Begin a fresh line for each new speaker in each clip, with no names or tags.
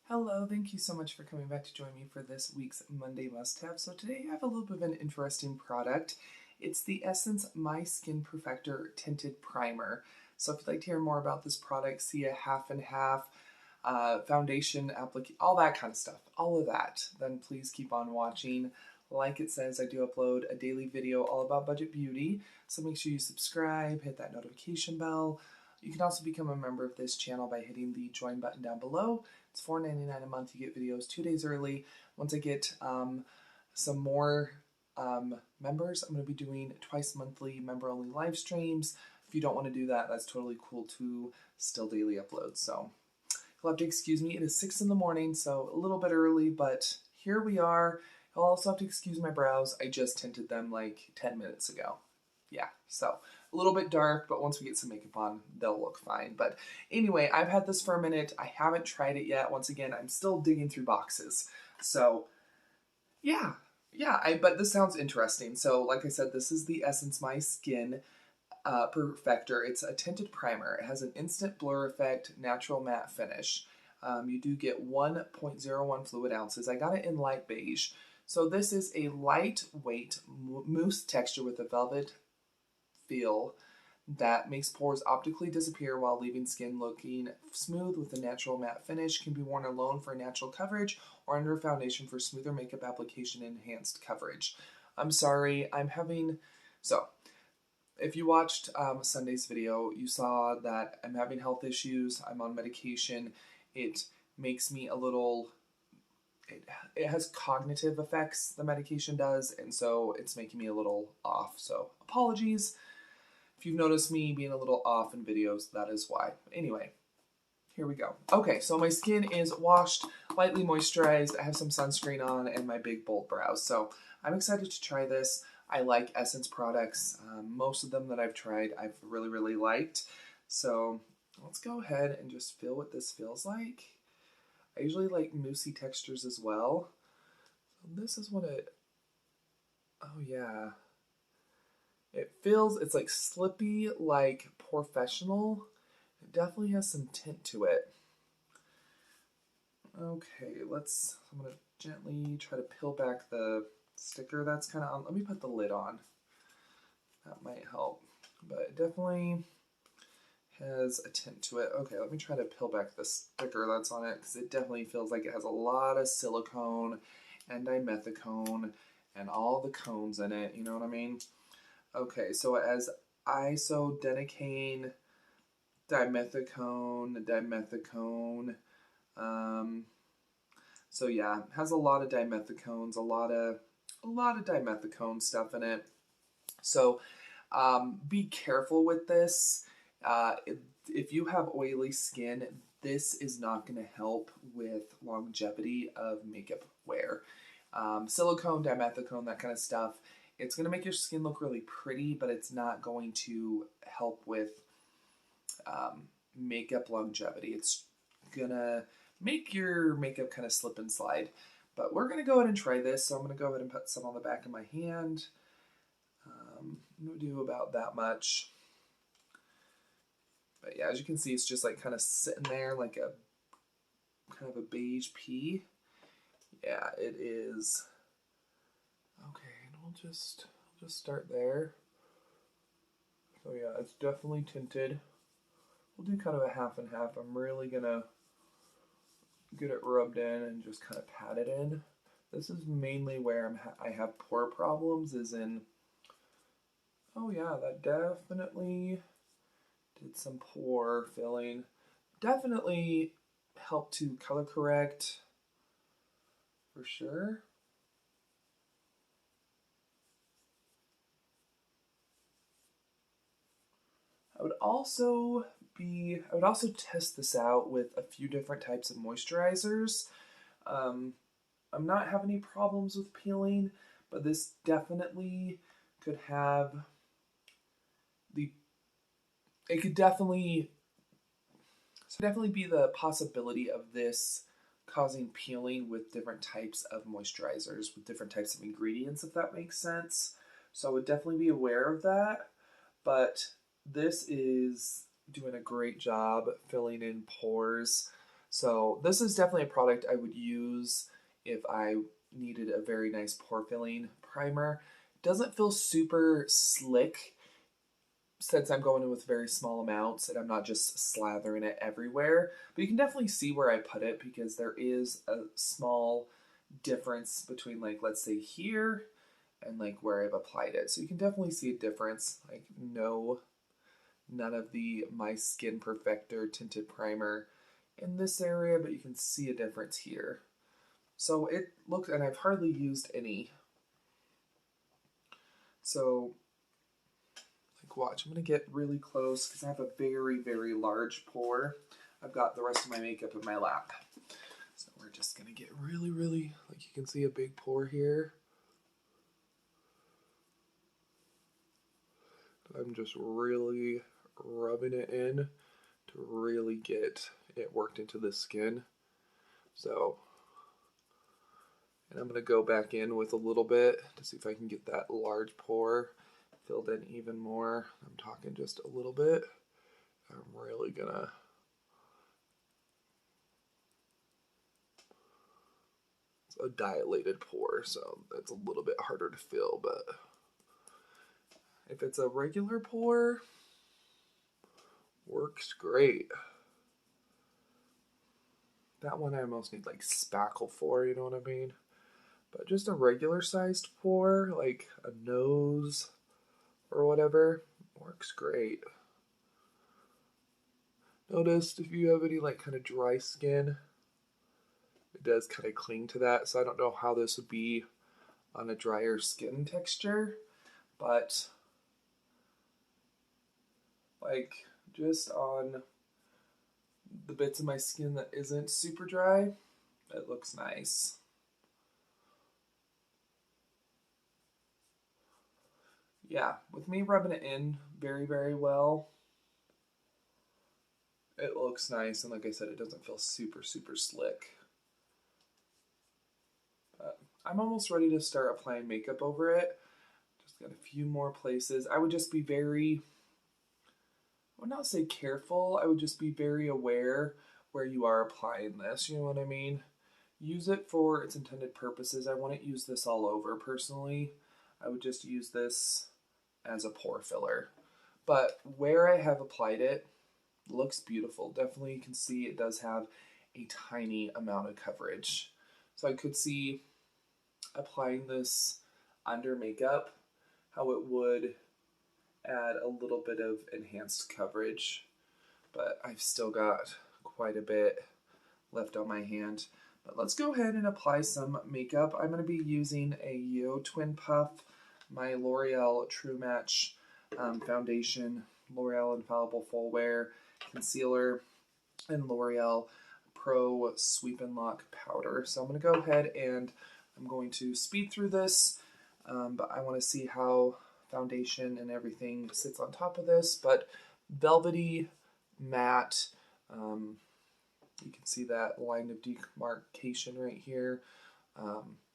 Hello, thank you so much for coming back to join me for this week's Monday must-have. So today I have a little bit of an interesting product. It's the Essence My Skin Perfector Tinted Primer. So if you'd like to hear more about this product, see a half and half foundation application, all that kind of stuff, all of that, then please keep on watching. Like it says, I do upload a daily video all about budget beauty, so make sure you subscribe, hit that notification bell. You can also become a member of this channel by hitting the join button down below. It's $4.99 a month. You get videos 2 days early. Once I get some more members, I'm going to be doing twice monthly member-only live streams. If you don't want to do that, that's totally cool too. Still daily uploads. So you'll have to excuse me. It is 6 in the morning, so a little bit early, but here we are. You'll also have to excuse my brows. I just tinted them like 10 minutes ago. Yeah, so a little bit dark, but once we get some makeup on, they'll look fine. But anyway, I've had this for a minute. I haven't tried it yet. Once again, I'm still digging through boxes. So yeah, but this sounds interesting. So like I said, this is the Essence My Skin Perfector. It's a tinted primer. It has an instant blur effect, natural matte finish. You do get 1.01 fluid ounces. I got it in light beige. So this is a lightweight mousse texture with a velvet feel that makes pores optically disappear while leaving skin looking smooth with a natural matte finish. Can be worn alone for natural coverage or under a foundation for smoother makeup application and enhanced coverage. I'm sorry, so if you watched Sunday's video, you saw that I'm having health issues, I'm on medication. It makes me a little, it has cognitive effects, the medication does, and so it's making me a little off. So apologies. If you've noticed me being a little off in videos, that is why. Anyway, here we go. Okay, so my skin is washed, lightly moisturized. I have some sunscreen on and my big bold brows. So I'm excited to try this. I like Essence products. Most of them that I've tried, I've really, really liked. So let's go ahead and just feel what this feels like. I usually like moussey textures as well. So this is what oh yeah. It feels, it's like slippy, like Professional. It definitely has some tint to it. Okay, I'm going to gently try to peel back the sticker that's kind of on. Let me put the lid on. That might help. But it definitely has a tint to it. Okay, let me try to peel back the sticker that's on it because it definitely feels like it has a lot of silicone and dimethicone and all the cones in it, you know what I mean? Okay, so as isodecane, dimethicone. So yeah, it has a lot of dimethicones, a lot of dimethicone stuff in it. So be careful with this. If you have oily skin, this is not going to help with longevity of makeup wear. Silicone, dimethicone, that kind of stuff, it's going to make your skin look really pretty, but it's not going to help with makeup longevity. It's going to make your makeup kind of slip and slide. But we're going to go ahead and try this. So I'm going to go ahead and put some on the back of my hand. I'm going to do about that much. But yeah, as you can see, it's just like kind of sitting there like a kind of a beige pea. Yeah, it is. Okay, and we'll just start there. So yeah, it's definitely tinted. We'll do kind of a half and half. I'm really gonna get it rubbed in and just kind of pat it in. This is mainly where I have pore problems, is in, oh yeah, that definitely did some pore filling. Definitely helped to color correct, for sure. I would also test this out with a few different types of moisturizers. I'm not having any problems with peeling, but this definitely could have it could definitely be the possibility of this causing peeling with different types of moisturizers, with different types of ingredients, if that makes sense. So I would definitely be aware of that. But this is doing a great job filling in pores. So this is definitely a product I would use if I needed a very nice pore filling primer. Doesn't feel super slick since I'm going in with very small amounts and I'm not just slathering it everywhere. But you can definitely see where I put it because there is a small difference between, like, let's say here and like where I've applied it. So you can definitely see a difference. Like none of the My Skin Perfector Tinted Primer in this area, but you can see a difference here. So it looks, and I've hardly used any. So like watch, I'm gonna get really close because I have a very, very large pore. I've got the rest of my makeup in my lap. So we're just gonna get really, really, like you can see a big pore here. I'm just really rubbing it in to really get it worked into the skin. So, and I'm going to go back in with a little bit to see if I can get that large pore filled in even more. I'm talking just a little bit. I'm really going to it's a dilated pore, so that's a little bit harder to fill, but if it's a regular pore, works great. That one I almost need like spackle for, you know what I mean? But just a regular sized pore, like a nose or whatever, works great. Notice if you have any like kind of dry skin, it does kind of cling to that. So I don't know how this would be on a drier skin texture, but like just on the bits of my skin that isn't super dry, it looks nice. Yeah, with me rubbing it in very, very well, it looks nice. And like I said, it doesn't feel super, super slick. But I'm almost ready to start applying makeup over it. Just got a few more places. I would just be very, I would not say careful, I would just be very aware where you are applying this, you know what I mean? Use it for its intended purposes. I wouldn't use this all over personally. I would just use this as a pore filler. But where I have applied it, looks beautiful. Definitely you can see it does have a tiny amount of coverage. So I could see applying this under makeup, how it would add a little bit of enhanced coverage. But I've still got quite a bit left on my hand. But let's go ahead and apply some makeup. I'm going to be using a Yo Twin Puff, my L'Oreal True Match foundation, L'Oreal Infallible Full Wear Concealer, and L'Oreal Pro Sweep and Lock Powder. So I'm going to go ahead and I'm going to speed through this, but I want to see how foundation and everything sits on top of this. But velvety, matte, you can see that line of demarcation right here,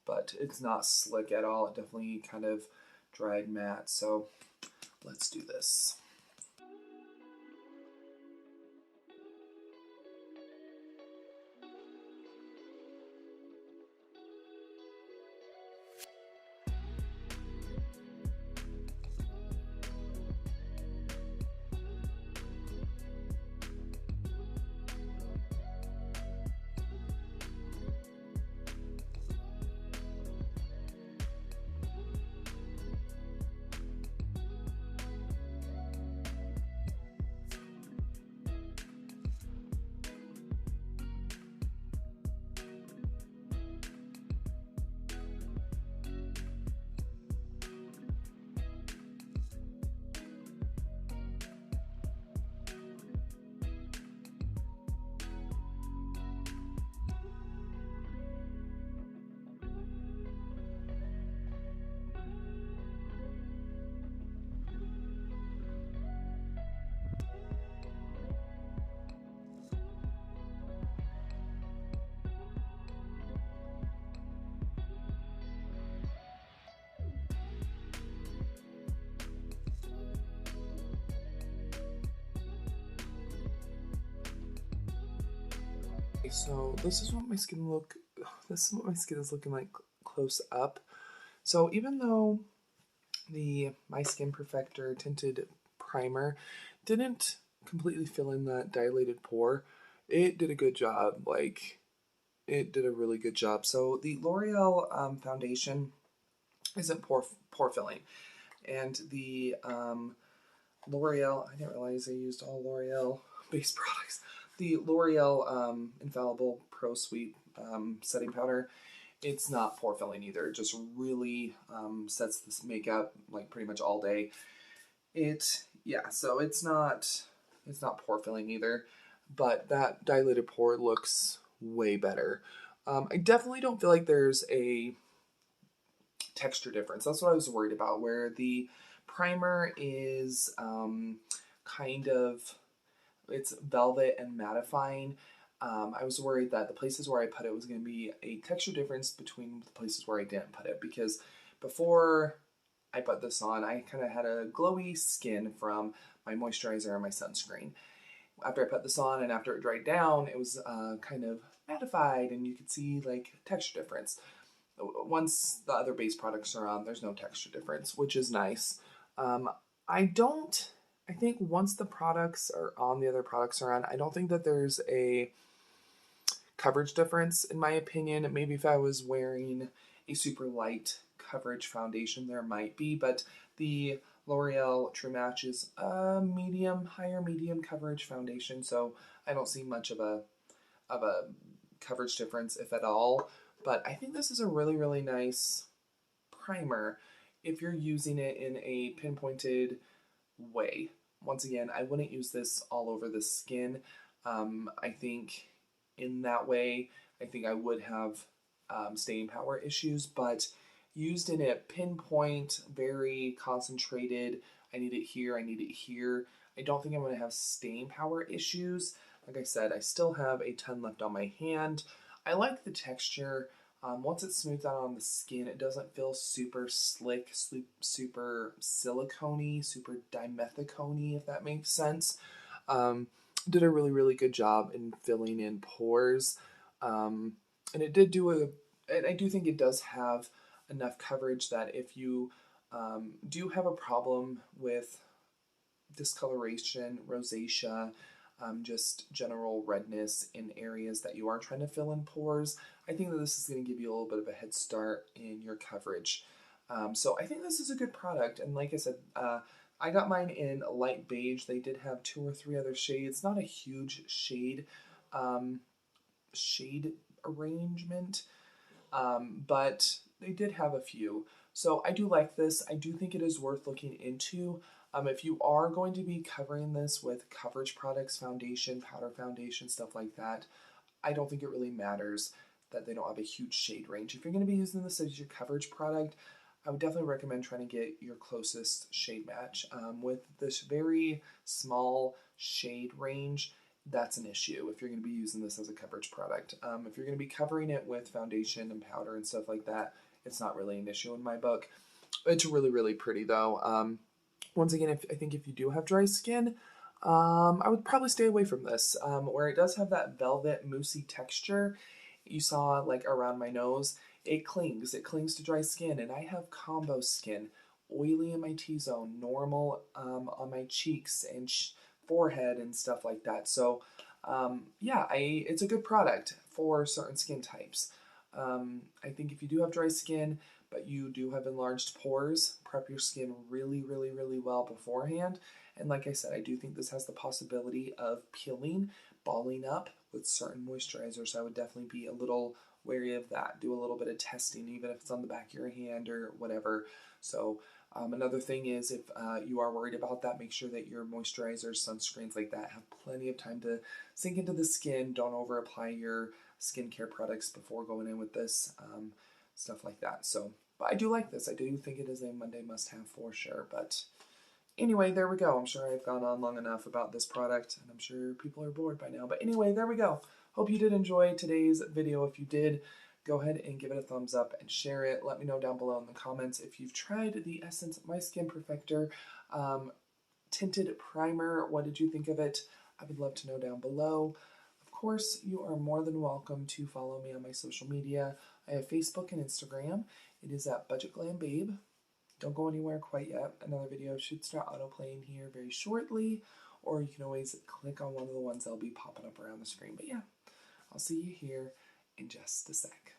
but it's not slick at all. It definitely kind of dried matte. So let's do this. So this is what my skin is looking like close up. So even though the My Skin Perfector Tinted Primer didn't completely fill in that dilated pore, it did a good job. Like, it did a really good job. So the L'Oreal foundation isn't pore filling, and the L'Oreal, I didn't realize I used all L'Oreal based products. The L'Oreal Infallible Pro Sweet setting powder, it's not pore filling either. It just really sets this makeup like pretty much all day. So it's not pore filling either, but that dilated pore looks way better. I definitely don't feel like there's a texture difference. That's what I was worried about, where the primer is kind of, it's velvet and mattifying. I was worried that the places where I put it was going to be a texture difference between the places where I didn't put it, because before I put this on, I kind of had a glowy skin from my moisturizer and my sunscreen. After I put this on and after it dried down, it was kind of mattified, and you could see like texture difference. Once the other base products are on, there's no texture difference, which is nice. Um, I don't. I think once the products are on, the other products are on, I don't think that there's a coverage difference, in my opinion. Maybe if I was wearing a super light coverage foundation, there might be, but the L'Oreal True Match is a higher medium coverage foundation, so I don't see much of a coverage difference, if at all. But I think this is a really, really nice primer if you're using it in a pinpointed way. Once again, I wouldn't use this all over the skin. I think in that way, I think I would have staying power issues, but used in a pinpoint, very concentrated, I need it here, I need it here, I don't think I'm going to have staying power issues. Like I said, I still have a ton left on my hand. I like the texture. Once it's smoothed out on the skin, it doesn't feel super slick, super silicone-y, super dimethicone-y, if that makes sense. Did a really, really good job in filling in pores. And it did I do think it does have enough coverage that if you do have a problem with discoloration, rosacea, just general redness in areas that you are trying to fill in pores, I think that this is going to give you a little bit of a head start in your coverage. So I think this is a good product, and like I said, I got mine in light beige. They did have 2 or 3 other shades. Not a huge shade arrangement, but they did have a few. So I do like this. I do think it is worth looking into. If you are going to be covering this with coverage products, foundation, powder foundation, stuff like that, I don't think it really matters that they don't have a huge shade range. If you're going to be using this as your coverage product, I would definitely recommend trying to get your closest shade match. With this very small shade range, that's an issue if you're going to be using this as a coverage product. If you're going to be covering it with foundation and powder and stuff like that, it's not really an issue in my book. It's really, really pretty though. Once again, I think if you do have dry skin, I would probably stay away from this. Where it does have that velvet moussey texture, you saw like around my nose, it clings. It clings to dry skin, and I have combo skin, oily in my T-zone, normal on my cheeks and forehead and stuff like that. So it's a good product for certain skin types. I think if you do have dry skin, but you do have enlarged pores, prep your skin really, really, really well beforehand. And like I said, I do think this has the possibility of peeling, balling up with certain moisturizers. I would definitely be a little wary of that. Do a little bit of testing, even if it's on the back of your hand or whatever. So another thing is, if you are worried about that, make sure that your moisturizers, sunscreens like that have plenty of time to sink into the skin. Don't over apply your skincare products before going in with this, stuff like that. So, but I do like this. I do think it is a Monday must-have for sure. But anyway, there we go. I'm sure I've gone on long enough about this product, and I'm sure people are bored by now. But anyway, there we go. Hope you did enjoy today's video. If you did, go ahead and give it a thumbs up and share it. Let me know down below in the comments if you've tried the Essence My Skin Perfector Tinted Primer. What did you think of it? I would love to know down below. Of course, you are more than welcome to follow me on my social media. I have Facebook and Instagram. It is at Budget Glam Babe. Don't go anywhere quite yet. Another video should start autoplaying here very shortly, or you can always click on one of the ones that'll be popping up around the screen. But yeah, I'll see you here in just a sec.